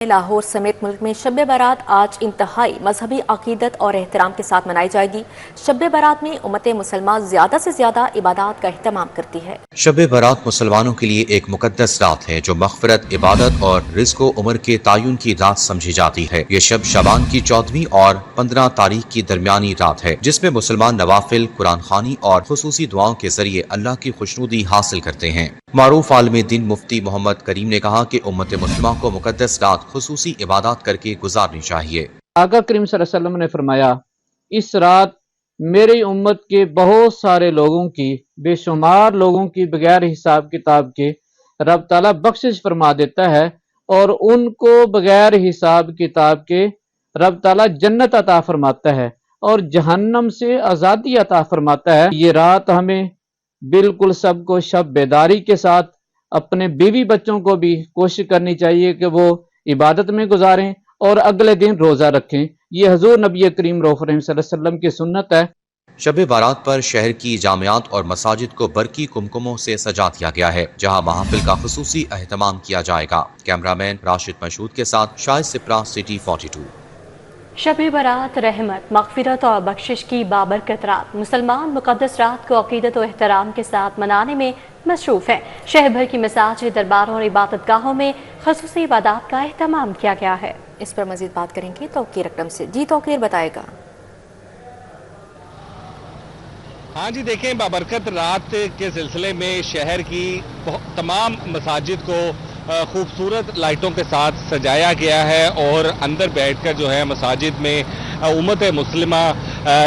लाहौर समेत मुल्क में शब बारात आज इंतहाई मजहबी अकीदत और एहतराम के साथ मनाई जाएगी। शब बारात में उम्मत मुसलमान ज्यादा से ज्यादा इबादत का एहतमाम करती है। शब बारात मुसलमानों के लिए एक मुकद्दस रात है जो मग़फ़िरत, इबादत और रिज़्क़ व उम्र के तायुन की रात समझी जाती है। ये शब शाबान की 14वीं और 15 तारीख की दरमियानी रात है जिसमें मुसलमान नवाफिल, कुरान खानी और खुसूसी दुआओं के जरिए अल्लाह की खुशनुदी हासिल करते हैं। मारूफ आलिम दीन मुफ्ती मोहम्मद करीम ने कहा कि उम्मत मुस्लिमा को मुकद्दस रात खुसूसी इबादत करके गुजारनी चाहिए। आका करीम सल्लल्लाहु अलैहि वसल्लम ने फरमाया, इस रात मेरी उम्मत के बहुत सारे लोगों की, बेशुमार लोगों की बगैर हिसाब किताब के रब ताला बख्शिश फरमा देता है और उनको बगैर हिसाब किताब के रब ताला जन्नत अता फरमाता है और जहन्नम से आज़ादी अता फरमाता है। ये रात हमें बिल्कुल सबको शब बेदारी के साथ अपने बीवी बच्चों को भी कोशिश करनी चाहिए कि वो इबादत में गुजारें और अगले दिन रोज़ा रखें। ये हजूर नबी करीम रऊफ़ रहीम सल्लल्लाहु अलैहि वसल्लम की सुन्नत है। शब बारात पर शहर की जामियात और मसाजिद को बरकी कुमकुमों से सजा दिया गया है जहाँ महाफिल का खुसूसी एहतमाम किया जाएगा। कैमरामैन राशिद मशहूद के साथ शाहिद सिप्रा, सिटी 42। शब बारात रहमत, मग़फ़िरत और बख्शिश की बाबरकत रात। मुसलमान मुक़द्दस रात को अक़ीदत और एहतराम के साथ मनाने में मसरूफ़ है। शहर भर की मसाजिद, दरबारों और इबादत गाहों में ख़ुसूसी इबादत का एहतमाम किया गया है। इस पर मज़ीद बात करेंगे तौक़ीर अकरम से। जी तौक़ीर बताएगा। हाँ जी, देखें, बाबरकत रात के सिलसिले में शहर की तमाम मसाजिद को खूबसूरत लाइटों के साथ सजाया गया है और अंदर बैठकर जो है मसाजिद में उम्मत मुस्लिमा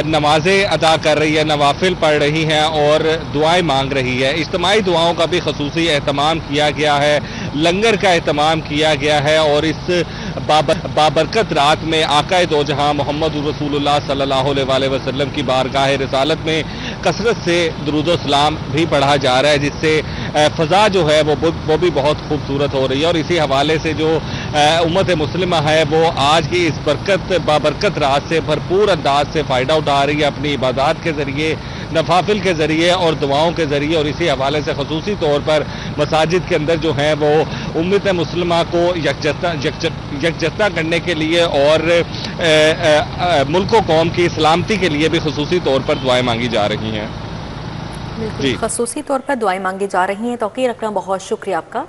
नमाज़ें अदा कर रही है, नवाफिल पढ़ रही हैं और दुआएं मांग रही है। इज्तिमाई दुआओं का भी ख़ुसूसी एहतमाम किया गया है, लंगर का एहतमाम किया गया है और इस बाबरकत रात में आकाए दो जहां मोहम्मद रसूलुल्लाह सल्लल्लाहु अलैहि वसल्लम की बारगाह रिसालत में कसरत से दुरूद सलाम भी पढ़ा जा रहा है, जिससे फ़ज़ा जो है वो भी बहुत खूबसूरत हो रही है। और इसी हवाले से जो उम्मत मुस्लिमा है वो आज की इस बाबरकत रात से भरपूर अंदाज से फ़ायदा उठा रही है अपनी इबादत के ज़रिए, नफाफिल के ज़रिए और दुआओं के ज़रिए। और इसी हवाले से ख़ुसूसी तौर पर मसाजिद के अंदर जो है वो उम्मत मुस्लिमा को यकजहता करने के लिए और मुल्क व कौम की सलामती के लिए भी ख़ुसूसी तौर पर दुआएं मांगी जा रही हैं। बिल्कुल, ख़ुसूसी तौर पर दुआएं मांगी जा रही हैं। तौक़ीर अकरम, बहुत शुक्रिया आपका।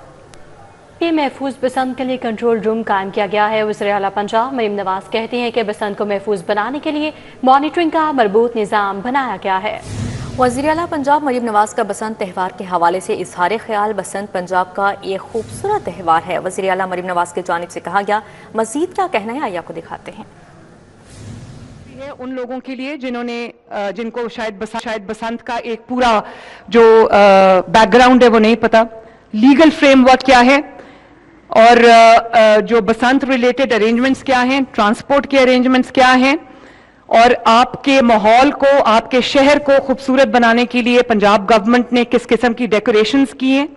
ये महफूज बसंत के लिए कंट्रोल रूम कायम किया गया है। वज़ीर आला पंजाब मरीम नवाज कहते हैं कि बसंत को महफूज बनाने के लिए मॉनिटरिंग का मरबूत निज़ाम बनाया गया है। वज़ीर आला पंजाब मरीम नवाज का बसंत त्यौहार के हवाले से इज़हार ख्याल, बसंत पंजाब का एक खूबसूरत त्यौहार है। वज़ीर आला मरीम नवाज की जानिब से कहा गया, मज़ीद क्या कहना है आइए आपको दिखाते हैं। उन लोगों के लिए जिनको शायद बसंत का एक पूरा जो बैकग्राउंड है वो नहीं पता, लीगल फ्रेमवर्क क्या है और जो बसंत रिलेटेड अरेंजमेंट्स क्या हैं, ट्रांसपोर्ट के अरेंजमेंट्स क्या हैं और आपके माहौल को, आपके शहर को खूबसूरत बनाने के लिए पंजाब गवर्नमेंट ने किस किस्म की डेकोरेशंस किए,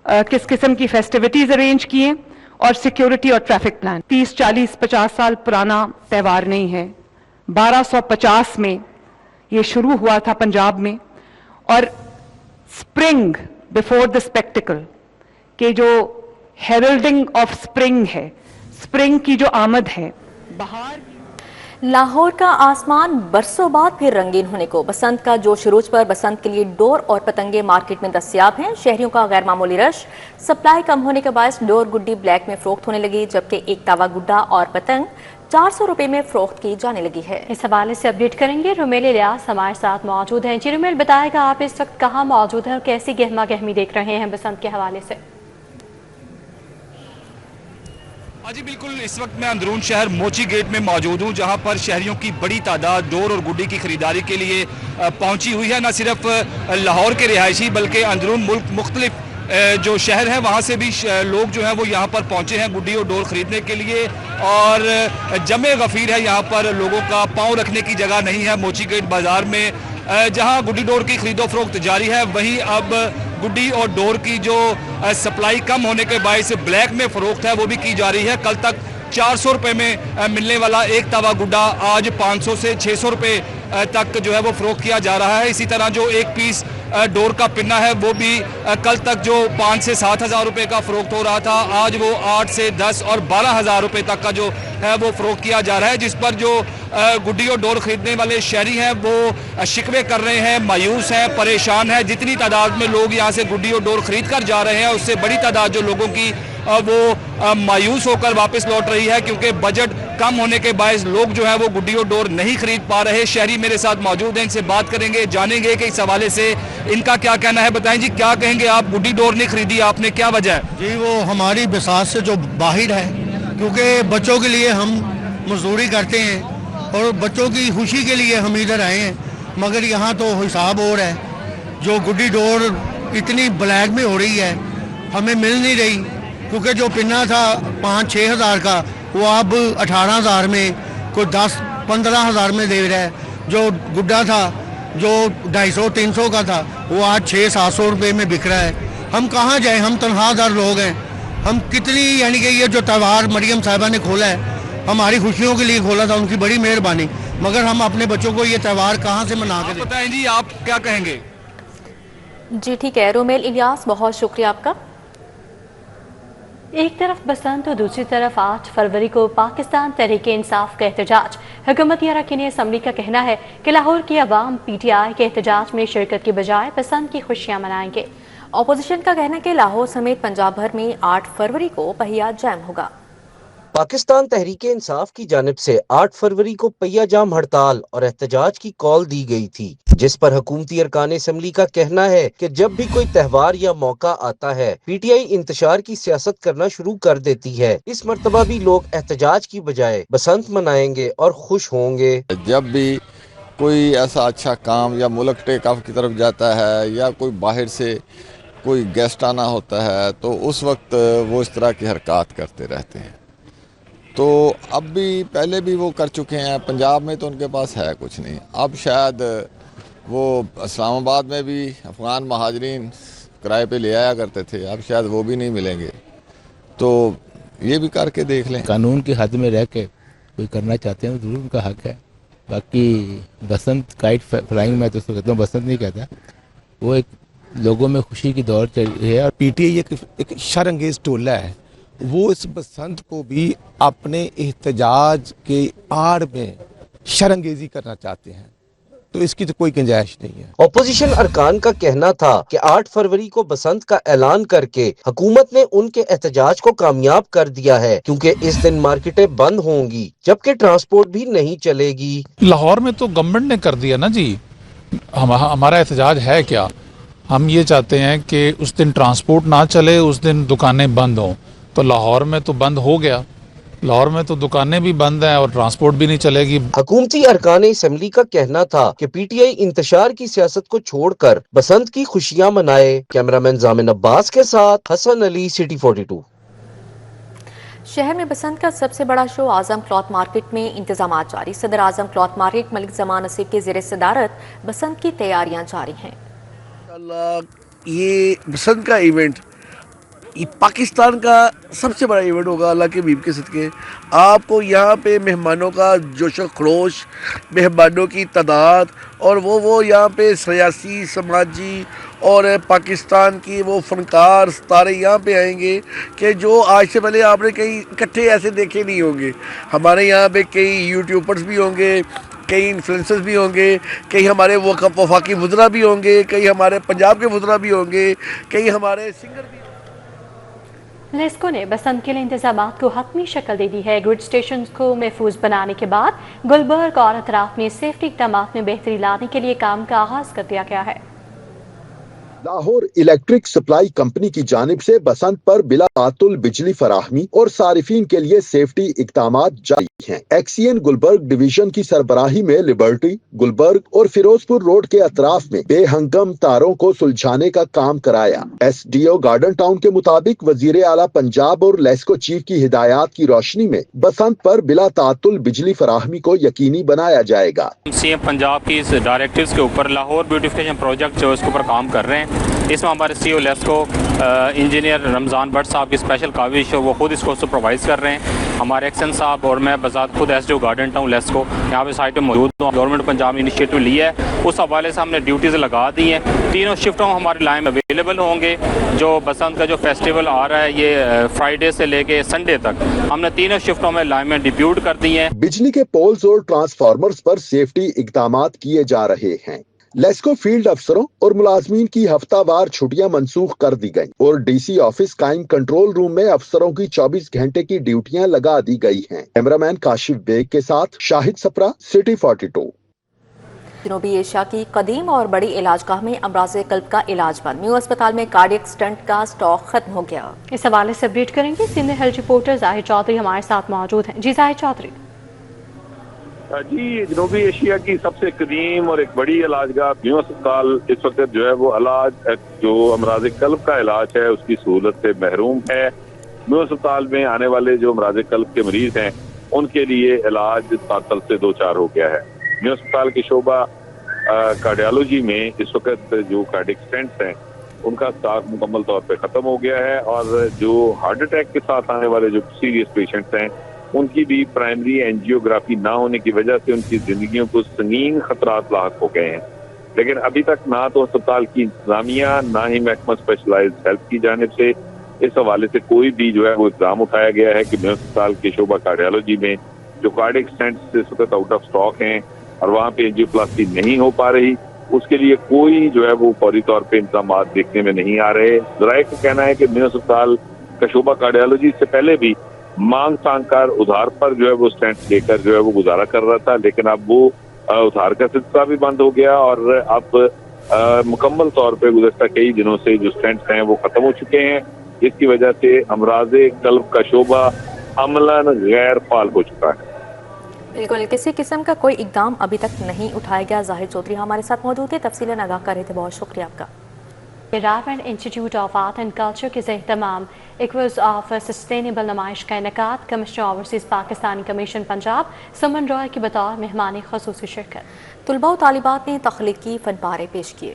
किस किस्म की फेस्टिविटीज अरेंज किए और सिक्योरिटी और ट्रैफिक प्लान। 30, 40, 50 साल पुराना त्यौहार नहीं है। 1250 में ये शुरू हुआ था पंजाब में और स्प्रिंग बिफोर द स्पेक्टिकल के जो हेरल्डिंग ऑफ स्प्रिंग है, स्प्रिंग की जो आमद है, बहार। लाहौर का आसमान बरसों बाद फिर रंगीन होने को। बसंत का जोश रोज पर बसंत के लिए डोर और पतंगे मार्केट में दस्तयाब हैं। शहरियों का गैर मामूली रश, सप्लाई कम होने के बायस डोर गुड्डी ब्लैक में फरोख्त होने लगी, जबकि एक तावा गुड्डा और पतंग 400 रुपए में फरोख्त की जाने लगी है। इस हवाले से अपडेट करेंगे रुमेल इलियास हमारे साथ मौजूद हैं। जी रुमेल, बताएगा आप इस वक्त कहाँ मौजूद हैं और कैसी गहमा गहमी देख रहे हैं बसंत के हवाले से? जी बिल्कुल, इस वक्त मैं अंदरून शहर मोची गेट में मौजूद हूँ जहाँ पर शहरियों की बड़ी तादाद डोर और गुड्डी की खरीदारी के लिए पहुँची हुई है। न सिर्फ लाहौर के रिहायशी बल्कि अंदरून मुल्क मुख्तलिफ जो शहर है वहाँ से भी लोग जो हैं वो यहाँ पर पहुँचे हैं गुड्डी और डोर ख़रीदने के लिए और जमे गफ़ीर है। यहाँ पर लोगों का पाँव रखने की जगह नहीं है। मोची गेट बाज़ार में जहाँ गुड्डी डोर की खरीदो फरोख्त जारी है, वहीं अब गुड्डी और डोर की जो सप्लाई कम होने के बायस ब्लैक में फ़रोख्त है वो भी की जा रही है। कल तक 400 रुपये में मिलने वाला एक तवा गुड्डा आज 500 से 600 रुपये तक जो है वो फ़रोख्त किया जा रहा है। इसी तरह जो एक पीस डोर का पिन्ना है वो भी कल तक जो 5 से 7 हज़ार रुपये का फ़रोख्त हो रहा था, आज वो 8 से 10 और 12 हज़ार रुपये तक का जो है वो फ़रोख्त किया जा रहा है, जिस पर जो गुड्डी और डोर खरीदने वाले शहरी हैं वो शिकवे कर रहे हैं, मायूस हैं, परेशान हैं। जितनी तादाद में लोग यहाँ से गुड्डी और डोर खरीद कर जा रहे हैं, उससे बड़ी तादाद जो लोगों की वो मायूस होकर वापस लौट रही है, क्योंकि बजट कम होने के बायस लोग जो है वो गुड्डी और डोर नहीं खरीद पा रहे। शहरी मेरे साथ मौजूद हैं, इनसे बात करेंगे, जानेंगे कि इस हवाले से इनका क्या कहना है। बताएं जी, क्या कहेंगे आप? गुड्डी डोर नहीं खरीदी आपने, क्या वजह है? जी, वो हमारी बिसात से जो बाहर है, क्योंकि बच्चों के लिए हम मजदूरी करते हैं और बच्चों की खुशी के लिए हम इधर आए हैं, मगर यहाँ तो हिसाब और है। जो गुड्डी डोर इतनी ब्लैक में हो रही है, हमें मिल नहीं रही, क्योंकि जो पिन्ना था 5-6 हज़ार का वो अब 18 हज़ार में, कोई 10-15 हज़ार में दे रहा है। जो गुड्डा था जो 250-300 का था वो आज 600-700 रुपये में बिक रहा है। हम कहाँ जाएं? हम तनख्वाहदार लोग हैं। हम कितनी, यानी कि ये जो त्यौहार मरियम साहिबा ने खोला है, हमारी खुशियों के लिए खोला था, उनकी बड़ी मेहरबानी, मगर हम अपने बच्चों को ये त्यौहार कहाँ से मना के दें? बताएं जी, आप क्या कहेंगे? जी ठीक है, रोमेल इलियास, बहुत शुक्रिया आपका। एक तरफ बसंत और दूसरी तरफ 8 फरवरी को पाकिस्तान तहरीक इंसाफ का एहतजाज। हुकूमती अरकान असम्बली का कहना है कि लाहौर की अवाम PTI के एहतजाज में शिरकत की बजाय बसंत की खुशियां मनाएंगे। अपोजिशन का कहना है कि लाहौर समेत पंजाब भर में 8 फरवरी को पहिया जाम होगा। पाकिस्तान तहरीक इंसाफ की जानिब से 8 फरवरी को पहिया जाम हड़ताल और एहतजाज की कॉल दी गई थी, जिस पर हुकूमती अरकान असम्बली का कहना है कि जब भी कोई त्यौहार या मौका आता है, PTI इंतशार की सियासत करना शुरू कर देती है। इस मर्तबा भी लोग एहतजाज की बजाय बसंत मनाएंगे और खुश होंगे। जब भी कोई ऐसा अच्छा काम या मुल्क टेक ऑफ की तरफ जाता है या कोई बाहर से कोई गेस्ट आना होता है, तो उस वक्त वो इस तरह की हरकत करते रहते हैं। तो अब भी, पहले भी वो कर चुके हैं। पंजाब में तो उनके पास है कुछ नहीं। अब शायद वो इस्लामाबाद में भी अफ़गान महाजरीन किराए पे ले आया करते थे, अब शायद वो भी नहीं मिलेंगे। तो ये भी करके देख लें। कानून की हद में रह के कोई करना चाहते हैं तो ज़रूर उनका हक है। बाकी बसंत काइट फ्लाइंग, मैं तो उसको कहता हूँ, बसंत नहीं कहता, वो एक लोगों में खुशी की दौर चल रही है। और PTI एक शरअंगेज टोला है, वो इस बसंत को भी अपने एहतजाज के आड़ में शरअंगेजी करना चाहते हैं, तो इसकी तो कोई गुंजाइश नहीं है। अपोजिशन अरकान का कहना था कि 8 फरवरी को बसंत का ऐलान करके हुकूमत ने उनके एहतजाज को कामयाब कर दिया है, क्योंकि इस दिन मार्केटें बंद होंगी जबकि ट्रांसपोर्ट भी नहीं चलेगी। लाहौर में तो गवर्नमेंट ने कर दिया ना जी, हमारा एहतजाज है क्या? हम ये चाहते हैं कि उस दिन ट्रांसपोर्ट ना चले, उस दिन दुकानें बंद हों। तो लाहौर में तो बंद हो गया, लाहौर में तो दुकानें भी बंद हैं और ट्रांसपोर्ट भी नहीं चलेगी। हुकूमती अरकान असम्बली का कहना था कि PTI इंतशार की सियासत को छोड़कर बसंत की खुशियां मनाए। कैमरामैन जामिन अब्बास के साथ हसन अली, सिटी 42। शहर में बसंत का सबसे बड़ा शो आजम क्लॉथ मार्केट में इंतजाम जारी। सदर आजम क्लॉथ मार्केट मलिक जमान नसीब के ज़ेर सदारत बसंत की तैयारियां जारी हैं। ये बसंत का इवेंट ये पाकिस्तान का सबसे बड़ा इवेंट होगा अल्लाह के हबीब के सदके। आपको यहाँ पे मेहमानों का जोश व खरोश, मेहमानों की तादाद और वो यहाँ पे सियासी, समाजी और पाकिस्तान की वो फनकार सितारे यहाँ पे आएंगे कि जो आज से पहले आपने कहीं इकट्ठे ऐसे देखे नहीं होंगे। हमारे यहाँ पे कई यूट्यूबर्स भी होंगे, कई इन्फ्लुएंसर्स भी होंगे, कई हमारे वफाकी वज़रा भी होंगे, कई हमारे पंजाब के वज़रा भी होंगे, कई हमारे सिंगर भी। लेस्को ने बसंत के लिए इंतजामात को हतमी शक्ल दे दी है। ग्रिड स्टेशन को महफूज बनाने के बाद गुलबर्ग और अतराफ में सेफ्टी इक़दाम में बेहतरी लाने के लिए काम का आगाज कर दिया गया है। लाहौर इलेक्ट्रिक सप्लाई कंपनी की जानिब से बसंत पर बिला तातुल बिजली फराहमी और सारिफीन के लिए सेफ्टी इक़दामात जारी हैं। एक्सीएन गुलबर्ग डिवीजन की सरबराही में लिबर्टी, गुलबर्ग और फिरोजपुर रोड के अतराफ में बेहंगम तारों को सुलझाने का काम कराया। SDO गार्डन टाउन के मुताबिक वजीर आला पंजाब और लेस्को चीफ की हिदायत की रोशनी में बसंत पर बिला तातुल बिजली फराहमी को यकीनी बनाया जाएगा। CM पंजाब की इस डायरेक्टिव्स के ऊपर लाहौर ब्यूटिफिकेशन प्रोजेक्ट जो इसके ऊपर काम कर रहे हैं اس میں ہمارے سی او لیسکو انجینئر رمضان بٹ صاحب کی اسپیشل کاوش ہے، وہ خود اس کو سپروائز کر رہے ہیں. ہمارے ایکسن صاحب اور میں بذات خود S D O garden town LESCO یہاں پہ سائٹ پہ موجود ہوں. گورنمنٹ پنجاب نے انیشیٹو لیا ہے، اس حوالے سے ہم نے ڈیوٹیز لگا دی ہیں. تینوں شفٹوں ہماری لائن میں اویلیبل ہوں گے. جو بسنت کا جو فیسٹیول آ رہا ہے یہ فرائیڈے سے لے کے سنڈے تک ہم نے تینوں شفٹوں میں لائن میں ڈیپیوٹ کر دی ہیں. بجلی کے پولز اور ٹرانسفارمرز پر سیفٹی اقدامات کیے جا رہے ہیں. لیسکو فیلڈ افسروں اور ملازمین کی ہفتہ وار چھٹیاں منسوخ کر دی گئیں اور ڈی سی آفس قائم کنٹرول روم میں افسروں کی 24 گھنٹے کی ڈیوٹیاں لگا دی گئی ہیں. کیمرامین کاشف بیگ کے ساتھ شاہد سپرا، سٹی 42. جنوبی ایشیا کی قدیم اور بڑی علاج گاہ میں امراض قلب کا علاج بند. میو اسپتال میں کارڈیک سٹنٹ کا سٹاک ختم ہو گیا. اس حوالے سے اپڈیٹ کریں گے سینئر ہیلتھ رپورٹر ظاہر چودھری ہمارے ساتھ موجود ہیں. جی ظاہر چودھری. جی، جنوبی ایشیا کی سب سے قدیم اور ایک بڑی علاج گاہ میو اسپتال اس وقت جو ہے وہ علاج جو امراض قلب کا علاج ہے اس کی سہولت سے محروم ہے. میو اسپتال میں آنے والے جو امراض قلب کے مریض ہیں ان کے لیے علاج تعطل سے دو چار ہو گیا ہے. میو اسپتال کے شعبہ کارڈیالوجی میں اس وقت جو کارڈیک سٹنٹس ہیں ان کا اسٹاک مکمل طور پہ ختم ہو گیا ہے، اور جو ہارٹ اٹیک کے ساتھ آنے والے جو سیریس پیشنٹس ہیں ان کی بھی پرائمری اینجیوگرافی نہ ہونے کی وجہ سے ان کی زندگیوں کو سنگین خطرات لاحق ہو گئے ہیں. لیکن ابھی تک نہ تو اسپتال کی انتظامیہ نہ ہی محکمہ اسپیشلائزڈ ہیلتھ کی جانب سے اس حوالے سے کوئی بھی جو ہے وہ اقدام اٹھایا گیا ہے کہ میو اسپتال کے شعبہ کارڈیالوجی میں جو کارڈیک سٹنٹس اس وقت آؤٹ آف اسٹاک ہیں اور وہاں پہ اینجیوپلاسٹی نہیں ہو پا رہی، اس کے لیے کوئی جو ہے وہ فوری طور پہ انتظامات دیکھنے میں نہیں آ رہے. ذرائع کا کہنا ہے کہ میو اسپتال کا شعبہ کارڈیالوجی سے پہلے بھی مانگ تانگ کر ادھار پر جو ہے وہ سٹنٹ لے کر جو ہے وہ گزارا کر رہا تھا، لیکن اب وہ ادھار کا سلسلہ بھی بند ہو گیا اور اب مکمل طور پہ گزشتہ کئی دنوں سے جو سٹنٹس ہیں وہ ختم ہو چکے ہیں. اس کی وجہ سے امراض قلب کا شعبہ عملاً غیر فعال ہو چکا ہے. بالکل، کسی قسم کا کوئی اقدام ابھی تک نہیں اٹھایا گیا. ظاہر چودھری ہمارے ساتھ موجود تھے، تفصیلاً آگاہ کر رہے تھے. بہت شکریہ آپ کا. Rawalpindi institute of art and culture کے اہتمام ایکوز آف سسٹینیبل نمائش کا انعقاد. Commissioner overseas Pakistani commission Punjab سمن رائے کی بطور مہمان خصوصی شرکت. طلباء و طالبات نے تخلیقی فن پارے پیش کیے.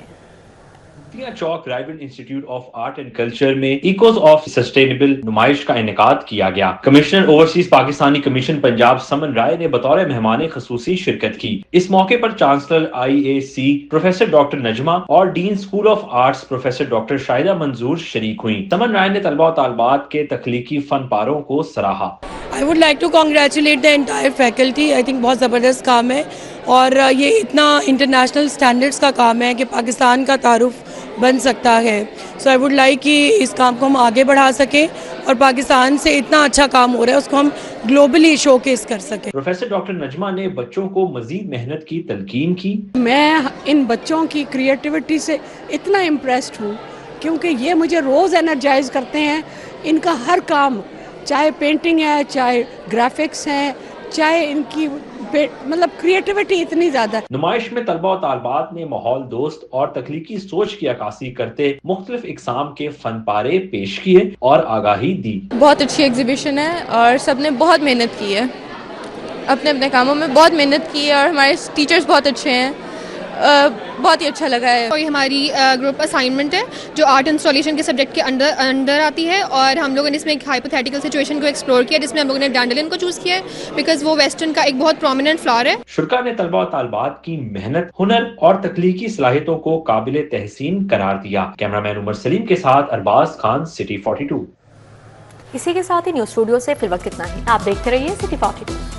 چوک Rawalpindi institute of art and culture میں ایکوز آف سسٹینیبل نمائش کا انعقاد کیا گیا. Commissioner overseas Pakistani commission Punjab سمن رائے نے بطور مہمان خصوصی شرکت کی. اس موقع پر chancellor IAC professor doctor Najma اور dean school of arts professor doctor Shahida Manzoor شریک ہوئیں. سمن رائے نے طلباء و طالبات کے تخلیقی فن پاروں کو سراہا. I would like to congratulate the entire faculty. I think بہت زبردست کام ہے اور یہ اتنا انٹرنیشنل سٹینڈرڈز کا کام ہے کہ پاکستان کا تعارف بن سکتا ہے. سو آئی ووڈ لائک کہ اس کام کو ہم آگے بڑھا سکیں اور پاکستان سے اتنا اچھا کام ہو رہا ہے اس کو ہم گلوبلی شو کیس کر سکیں. پروفیسر ڈاکٹر نجمہ نے بچوں کو مزید محنت کی تلقین کی. میں ان بچوں کی کریٹیوٹی سے اتنا امپریسڈ ہوں کیونکہ یہ مجھے روز انرجائز کرتے ہیں. ان کا ہر کام چاہے پینٹنگ ہے چاہے گرافکس ہیں چاہے ان کی مطلب کریٹیوٹی اتنی زیادہ. نمائش میں طلباء و طالبات نے ماحول دوست اور تخلیقی سوچ کی عکاسی کرتے مختلف اقسام کے فن پارے پیش کیے اور آگاہی دی. بہت اچھی ایگزیبیشن ہے اور سب نے بہت محنت کی ہے، اپنے اپنے کاموں میں بہت محنت کی ہے اور ہمارے ٹیچرز بہت اچھے ہیں. بہت ہی اچھا لگا ہے. یہ ہماری گروپ اسائنمنٹ ہے جو آرٹ انسٹالیشن کے سبجیکٹ کے اندر آتی ہے اور ہم لوگوں نے اس میں ایک ہائپوتھیٹیکل سچویشن کو ایکسپلور کیا جس میں ہم لوگوں نے ڈینڈلن کو چوز کیا ہے بیکاز وہ ویسٹرن کا ایک بہت پرومیننٹ فلاور ہے. شرکا نے طلباء و طالبات کی محنت، ہنر اور تخلیقی صلاحیتوں کو قابل تحسین قرار دیا. کیمرامین عمر سلیم کے ساتھ ارباز خان، سٹی 42. اسی کے ساتھ ہی نیوز اسٹوڈیو سے فی الوقت اتنا ہی. آپ دیکھتے رہیے سٹی 42.